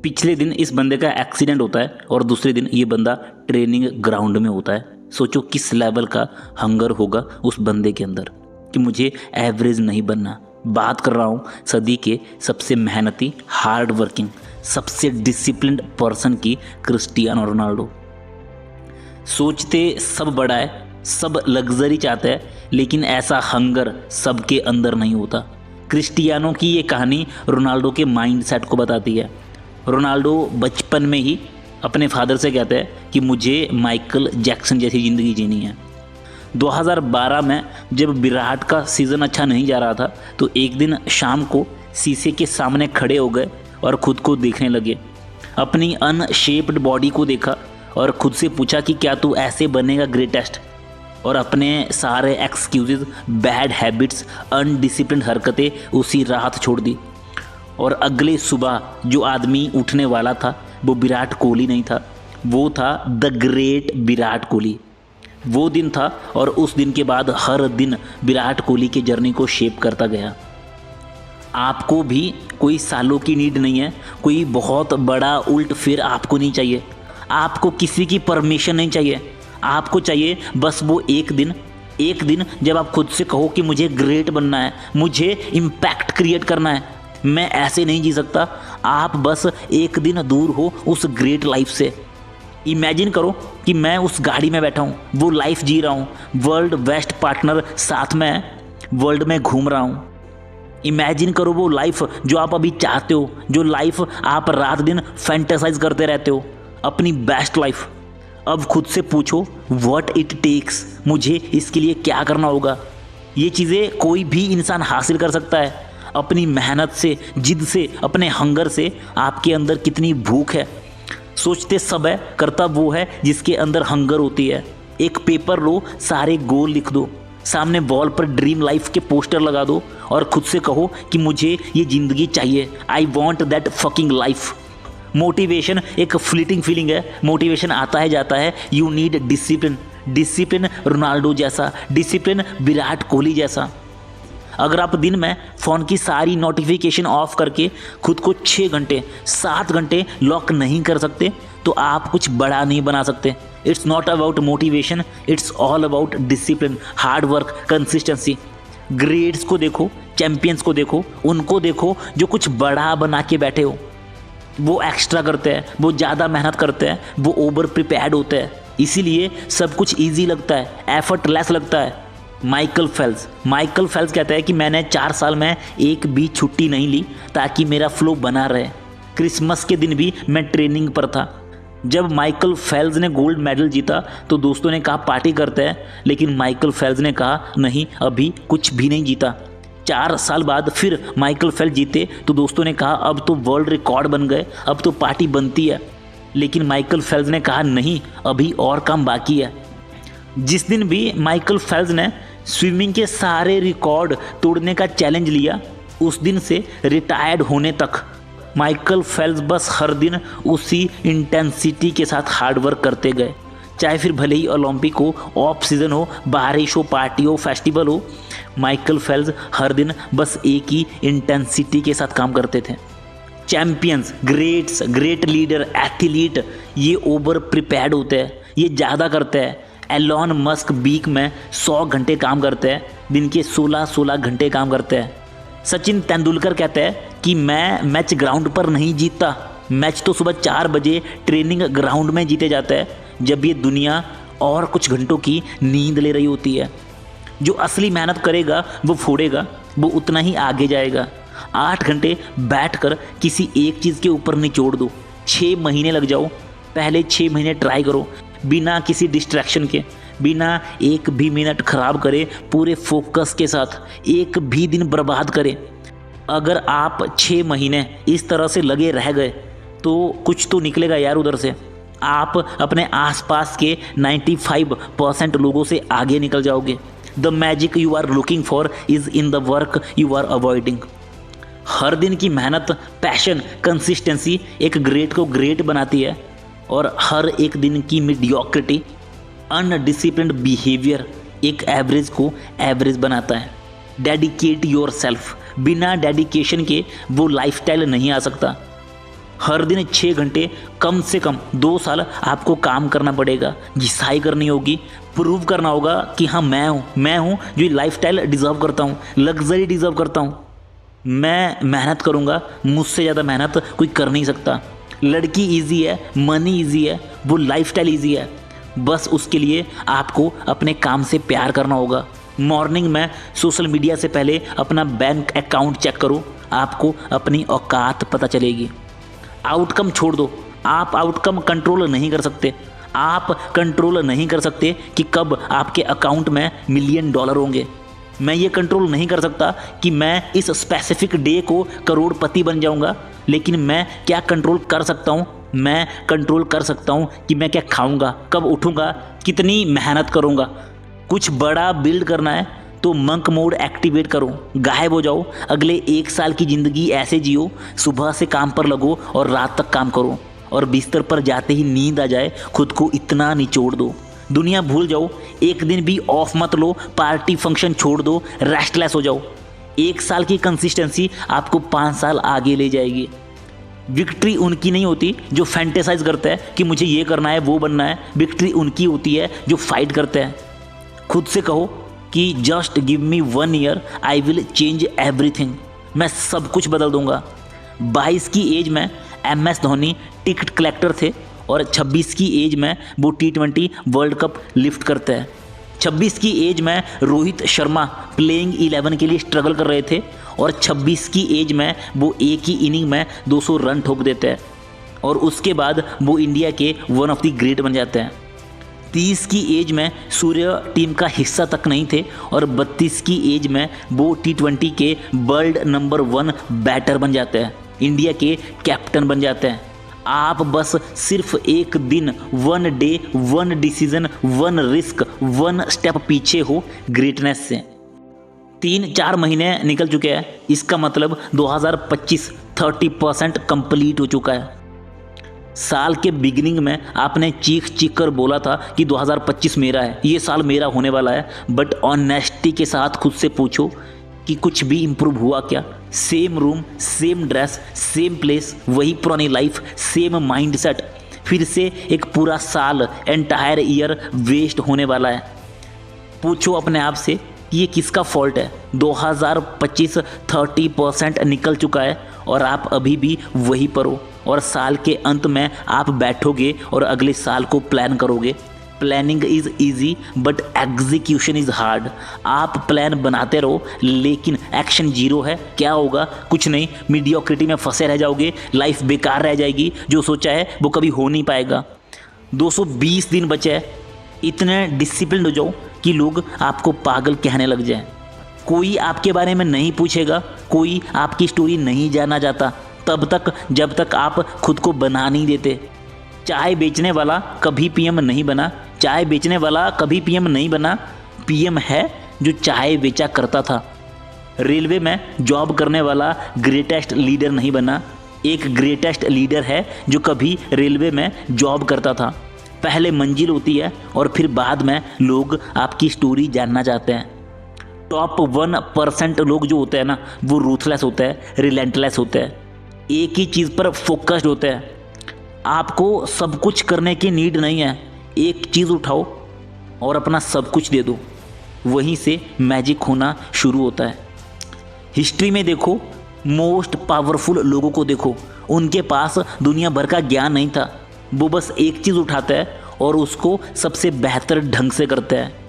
पिछले दिन इस बंदे का एक्सीडेंट होता है और दूसरे दिन ये बंदा ट्रेनिंग ग्राउंड में होता है। सोचो किस लेवल का हंगर होगा उस बंदे के अंदर कि मुझे एवरेज नहीं बनना। बात कर रहा हूँ सदी के सबसे मेहनती, हार्ड वर्किंग, सबसे डिसिप्लिन्ड पर्सन की, क्रिस्टियानो रोनाल्डो। सोचते सब बड़ा है, सब लग्जरी चाहते हैं, लेकिन ऐसा हंगर सबके अंदर नहीं होता। क्रिस्टियानो की ये कहानी रोनाल्डो के माइंडसेट को बताती है। रोनाल्डो बचपन में ही अपने फादर से कहते हैं कि मुझे माइकल जैक्सन जैसी ज़िंदगी जीनी है। 2012 में जब विराट का सीज़न अच्छा नहीं जा रहा था तो एक दिन शाम को शीशे के सामने खड़े हो गए और ख़ुद को देखने लगे। अपनी अनशेप्ड बॉडी को देखा और ख़ुद से पूछा कि क्या तू ऐसे बनेगा ग्रेटेस्ट, और अपने सारे एक्सक्यूज़, बैड हैबिट्स, अनडिसिप्लिन हरकतें उसी रात छोड़ दी। और अगले सुबह जो आदमी उठने वाला था वो विराट कोहली नहीं था, वो था द ग्रेट विराट कोहली। वो दिन था और उस दिन के बाद हर दिन विराट कोहली की जर्नी को शेप करता गया। आपको भी कोई सालों की नीड नहीं है, कोई बहुत बड़ा उल्ट फिर आपको नहीं चाहिए, आपको किसी की परमिशन नहीं चाहिए। आपको चाहिए बस वो एक दिन जब आप खुद से कहो कि मुझे ग्रेट बनना है, मुझे इम्पैक्ट क्रिएट करना है, मैं ऐसे नहीं जी सकता। आप बस एक दिन दूर हो उस ग्रेट लाइफ से। इमेजिन करो कि मैं उस गाड़ी में बैठा हूँ, वो लाइफ जी रहा हूँ, वर्ल्ड बेस्ट पार्टनर साथ में है, वर्ल्ड में घूम रहा हूँ। इमेजिन करो वो लाइफ जो आप अभी चाहते हो, जो लाइफ आप रात दिन फैंटेसाइज करते रहते हो, अपनी बेस्ट लाइफ। अब खुद से पूछो व्हाट इट टेक्स, मुझे इसके लिए क्या करना होगा। ये चीज़ें कोई भी इंसान हासिल कर सकता है अपनी मेहनत से, जिद से, अपने हंगर से। आपके अंदर कितनी भूख है। सोचते सब है, करता वो है जिसके अंदर हंगर होती है। एक पेपर लो, सारे गोल लिख दो, सामने वॉल पर ड्रीम लाइफ के पोस्टर लगा दो और खुद से कहो कि मुझे ये ज़िंदगी चाहिए, I want that fucking life. Motivation एक फ्लीटिंग फीलिंग है, मोटिवेशन आता है जाता है। You need discipline, discipline Ronaldo जैसा, डिसिप्लिन विराट कोहली जैसा। अगर आप दिन में फ़ोन की सारी नोटिफिकेशन ऑफ करके खुद को 6 घंटे 7 घंटे लॉक नहीं कर सकते तो आप कुछ बड़ा नहीं बना सकते। It's not about motivation, it's all about discipline, hard work, consistency. Grades को देखो, चैम्पियंस को देखो, उनको देखो जो कुछ बड़ा बना के बैठे हो। वो एक्स्ट्रा करते हैं, वो ज़्यादा मेहनत करते हैं, वो ओवर प्रिपेयर्ड होते हैं, इसीलिए सब कुछ ईजी लगता है, एफर्टलेस लगता है। माइकल फेल्प्स कहता है कि मैंने 4 साल में एक भी छुट्टी नहीं ली ताकि मेरा फ्लो बना रहे। क्रिसमस के दिन भी मैं ट्रेनिंग पर था। जब माइकल फेल्प्स ने गोल्ड मेडल जीता तो दोस्तों ने कहा पार्टी करते हैं, लेकिन माइकल फेल्प्स ने कहा नहीं, अभी कुछ भी नहीं जीता। 4 साल बाद फिर माइकल फेल्प्स जीते तो दोस्तों ने कहा अब तो वर्ल्ड रिकॉर्ड बन गए, अब तो पार्टी बनती है, लेकिन माइकल फेल्प्स ने कहा नहीं, अभी और काम बाकी है। जिस दिन भी माइकल फेल्प्स ने स्विमिंग के सारे रिकॉर्ड तोड़ने का चैलेंज लिया, उस दिन से रिटायर्ड होने तक माइकल फेल्प्स बस हर दिन उसी इंटेंसिटी के साथ हार्डवर्क करते गए। चाहे फिर भले ही ओलंपिक हो, ऑफ सीज़न हो, बारिश हो, पार्टी हो, फेस्टिवल हो, माइकल फेल्प्स हर दिन बस एक ही इंटेंसिटी के साथ काम करते थे। Champions, greats, great leader, athlete, ये ओवर प्रिपेयर्ड होते हैं, ये ज़्यादा करते हैं। एलॉन मस्क वीक में 100 घंटे काम करते हैं, दिन के 16 घंटे काम करते हैं। सचिन तेंदुलकर कहते हैं कि मैं मैच ग्राउंड पर नहीं जीतता, मैच तो सुबह 4 बजे ट्रेनिंग ग्राउंड में जीते जाते हैं, जब ये दुनिया और कुछ घंटों की नींद ले रही होती है। जो असली मेहनत करेगा वो फोड़ेगा, वो उतना ही आगे जाएगा। 8 घंटे बैठकर किसी एक चीज़ के ऊपर निचोड़ दो, 6 महीने लग जाओ, पहले 6 महीने ट्राई करो, बिना किसी डिस्ट्रैक्शन के, बिना एक भी मिनट खराब करे, पूरे फोकस के साथ, एक भी दिन बर्बाद करे। अगर आप 6 महीने इस तरह से लगे रह गए तो कुछ तो निकलेगा यार उधर से। आप अपने आसपास के 95% लोगों से आगे निकल जाओगे। The magic you are looking for is in the work you are avoiding. हर दिन की मेहनत, पैशन, कंसिस्टेंसी एक ग्रेट को ग्रेट बनाती है, और हर एक दिन की मीडियोक्रिटी, अनडिसिप्लिन्ड बिहेवियर एक एवरेज को एवरेज बनाता है। डेडिकेट योर सेल्फ, बिना डेडिकेशन के वो लाइफस्टाइल नहीं आ सकता। हर दिन 6 घंटे कम से कम 2 साल आपको काम करना पड़ेगा, घिसाई करनी होगी, प्रूव करना होगा कि हाँ मैं हूँ जो लाइफस्टाइल डिज़र्व करता हूँ, लग्जरी डिज़र्व करता हूँ। मैं मेहनत करूँगा, मुझसे ज़्यादा मेहनत कोई कर नहीं सकता। लड़की इजी है, मनी इजी है, वो लाइफस्टाइल इजी है। बस उसके लिए आपको अपने काम से प्यार करना होगा। मॉर्निंग में सोशल मीडिया से पहले अपना बैंक अकाउंट चेक करो, आपको अपनी औकात पता चलेगी। आउटकम छोड़ दो, आप आउटकम कंट्रोल नहीं कर सकते। आप कंट्रोल नहीं कर सकते कि कब आपके अकाउंट में $1 मिलियन होंगे। मैं ये कंट्रोल नहीं कर सकता कि मैं इस स्पेसिफिक डे को करोड़पति बन जाऊंगा, लेकिन मैं क्या कंट्रोल कर सकता हूँ? मैं कंट्रोल कर सकता हूँ कि मैं क्या खाऊंगा, कब उठूंगा, कितनी मेहनत करूंगा। कुछ बड़ा बिल्ड करना है तो मंक मोड एक्टिवेट करो, गायब हो जाओ। अगले 1 साल की ज़िंदगी ऐसे जियो, सुबह से काम पर लगो और रात तक काम करो, और बिस्तर पर जाते ही नींद आ जाए, खुद को इतना निचोड़ दो। दुनिया भूल जाओ, एक दिन भी ऑफ मत लो, पार्टी फंक्शन छोड़ दो, रेस्टलेस हो जाओ। 1 साल की कंसिस्टेंसी आपको 5 साल आगे ले जाएगी। विक्ट्री उनकी नहीं होती जो फैंटेसाइज करता है कि मुझे ये करना है, वो बनना है। विक्ट्री उनकी होती है जो फाइट करते हैं। खुद से कहो कि just give me 1 year, I will change everything. मैं सब कुछ बदल दूंगा। 22 की एज में MS धोनी टिकट कलेक्टर थे और 26 की एज में वो T20 वर्ल्ड कप लिफ्ट करते हैं। 26 की एज में रोहित शर्मा प्लेइंग 11 के लिए स्ट्रगल कर रहे थे और 26 की एज में वो एक ही इनिंग में 200 रन ठोक देते हैं और उसके बाद वो इंडिया के वन ऑफ द ग्रेट बन जाते हैं। 30 की एज में सूर्य टीम का हिस्सा तक नहीं थे और 32 की एज में वो T20 के वर्ल्ड नंबर 1 बैटर बन जाते हैं, इंडिया के कैप्टन बन जाते हैं। आप बस सिर्फ एक दिन, 1 डे, 1 डिसीजन, 1 रिस्क, 1 स्टेप पीछे हो ग्रेटनेस से। 3-4 महीने निकल चुके हैं, इसका मतलब 2025 30% कंप्लीट हो चुका है। साल के बिगिनिंग में आपने चीख चीख कर बोला था कि 2025 मेरा है, ये साल मेरा होने वाला है। बट ऑनेस्टी के साथ खुद से पूछो कि कुछ भी इम्प्रूव हुआ क्या? Same room, same dress, same place, वही पुरानी लाइफ, सेम माइंडसेट। फिर से एक पूरा साल, एंटायर ईयर वेस्ट होने वाला है। पूछो अपने आप से कि ये किसका फॉल्ट है? 2025 30% निकल चुका है और आप अभी भी वही पर हो। और साल के अंत में आप बैठोगे और अगले साल को प्लान करोगे। Planning is easy but execution is hard. आप प्लान बनाते रहो लेकिन एक्शन जीरो है, क्या होगा? कुछ नहीं, मीडियोक्रिटी में फंसे रह जाओगे, लाइफ बेकार रह जाएगी। जो सोचा है वो कभी हो नहीं पाएगा। 220 दिन बचे हैं, इतने डिसिप्लिन हो जाओ कि लोग आपको पागल कहने लग जाएं। कोई आपके बारे में नहीं पूछेगा, कोई आपकी स्टोरी नहीं जानना चाहता तब तक जब तक आप खुद को बना नहीं देते। चाय बेचने वाला कभी PM नहीं बना, चाय बेचने वाला कभी PM नहीं बना, PM है जो चाय बेचा करता था। रेलवे में जॉब करने वाला ग्रेटेस्ट लीडर नहीं बना, एक ग्रेटेस्ट लीडर है जो कभी रेलवे में जॉब करता था। पहले मंजिल होती है और फिर बाद में लोग आपकी स्टोरी जानना चाहते हैं। टॉप 1% लोग जो होते हैं ना, वो रूथलेस होते हैं, रिलेंटलेस होते हैं, एक ही चीज़ पर फोकस्ड होते हैं। आपको सब कुछ करने की नीड नहीं है, एक चीज़ उठाओ और अपना सब कुछ दे दो, वहीं से मैजिक होना शुरू होता है। हिस्ट्री में देखो, मोस्ट पावरफुल लोगों को देखो, उनके पास दुनिया भर का ज्ञान नहीं था, वो बस एक चीज़ उठाता है और उसको सबसे बेहतर ढंग से करता है।